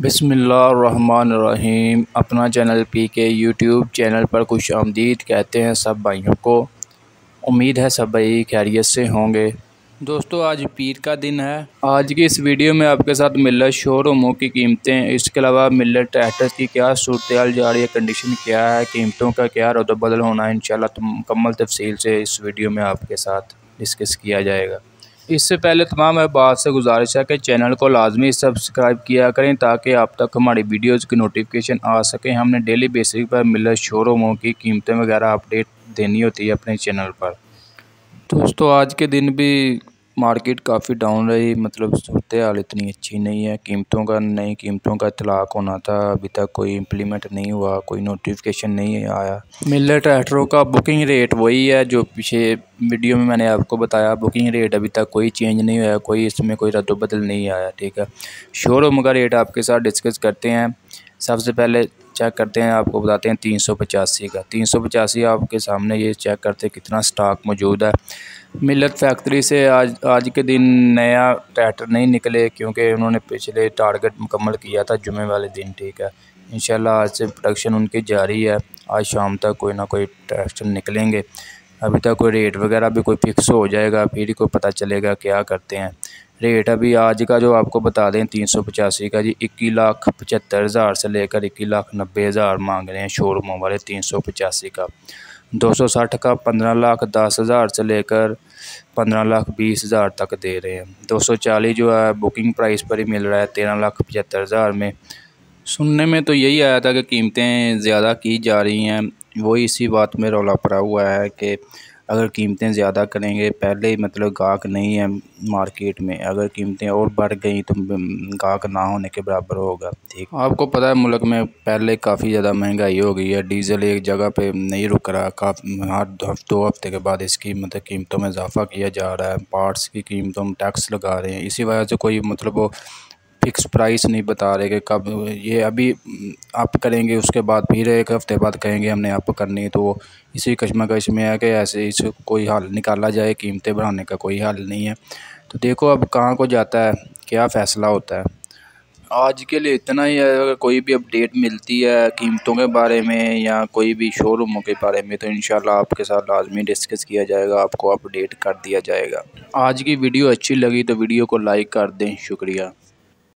बिस्मिल्लाहिर्रहमानिर्रहीम। अपना चैनल पीके YouTube channel पर खुश आमदीद कहते हैं सब भाइयों को। उम्मीद है सब भाई खैरियत से होंगे। दोस्तों आज पीर का दिन है। आज की इस वीडियो में आपके साथ मिलर शोरूमों की कीमतें, इसके अलावा मिलर ट्रैक्टर्स की क्या सूरत जा रही है, कंडीशन क्या है, कीमतों का क्या रद्द बदल होना है, इंशाल्लाह तो मुकम्मल तफसील से इस वीडियो में आपके साथ डिस्कस किया जाएगा। इससे पहले तमाम अहबाब से गुजारिश है कि चैनल को लाजमी सब्सक्राइब किया करें ताकि आप तक हमारी वीडियोज़ की नोटिफिकेशन आ सके। हमने डेली बेसिस पर मिलर शोरूमों की कीमतें वगैरह अपडेट देनी होती है अपने चैनल पर। दोस्तों आज के दिन भी मार्केट काफ़ी डाउन रही, मतलब सूरत हाल इतनी अच्छी नहीं है। नई कीमतों का इतलाक़ होना था, अभी तक कोई इम्प्लीमेंट नहीं हुआ, कोई नोटिफिकेशन नहीं आया। मिलर ट्रैक्टरों का बुकिंग रेट वही है जो पीछे वीडियो में मैंने आपको बताया। बुकिंग रेट अभी तक कोई चेंज नहीं हुआ, कोई इसमें कोई रद्द-बदल नहीं आया। ठीक है, शोरूम का रेट आपके साथ डिस्कस करते हैं। सबसे पहले चेक करते हैं, आपको बताते हैं 385 का। 385 आपके सामने ये चेक करते हैं कितना स्टॉक मौजूद है। मिलर फैक्ट्री से आज के दिन नया ट्रैक्टर नहीं निकले क्योंकि उन्होंने पिछले टारगेट मुकम्मल किया था जुमे वाले दिन। ठीक है, इंशाल्लाह आज से प्रोडक्शन उनकी जारी है, आज शाम तक कोई ना कोई ट्रैक्टर निकलेंगे। अभी तक कोई रेट वगैरह भी कोई फिक्स हो जाएगा, फिर ही कोई पता चलेगा क्या करते हैं। रेट अभी आज का जो आपको बता दें 385 का जी 21,75,000 से लेकर 21,90,000 मांग रहे हैं शोरूमों वाले 385 का। 260 का 15,10,000 से लेकर 15,20,000 तक दे रहे हैं। 240 जो है बुकिंग प्राइस पर ही मिल रहा है 13,75,000 में। सुनने में तो यही आया था कि कीमतें ज़्यादा की जा रही हैं, वही इसी बात में रौला पड़ा हुआ है कि अगर कीमतें ज़्यादा करेंगे, पहले ही मतलब गाहक नहीं है मार्केट में, अगर कीमतें और बढ़ गई तो गाहक ना होने के बराबर होगा। ठीक, आपको पता है मुल्क में पहले काफ़ी ज़्यादा महंगाई हो गई है, डीज़ल एक जगह पे नहीं रुक रहा, काफ़ी हर 2 हफ्ते के बाद इसकी मतलब कीमतों में इजाफा किया जा रहा है। पार्ट्स की कीमतों में टैक्स लगा रहे हैं, इसी वजह से कोई मतलब वो फिक्स प्राइस नहीं बता रहे कि कब ये अभी अप करेंगे, उसके बाद फिर एक हफ़्ते बाद कहेंगे हमने अप करनी है। तो वो इसी कशमकश में है कि ऐसे इस कोई हल निकाला जाए, कीमतें बढ़ाने का कोई हल नहीं है। तो देखो अब कहाँ को जाता है, क्या फ़ैसला होता है। आज के लिए इतना ही है। अगर कोई भी अपडेट मिलती है कीमतों के बारे में या कोई भी शोरूमों के बारे में तो इंशाल्लाह आपके साथ लाजमी डिस्कस किया जाएगा, आपको अपडेट कर दिया जाएगा। आज की वीडियो अच्छी लगी तो वीडियो को लाइक कर दें। शुक्रिया।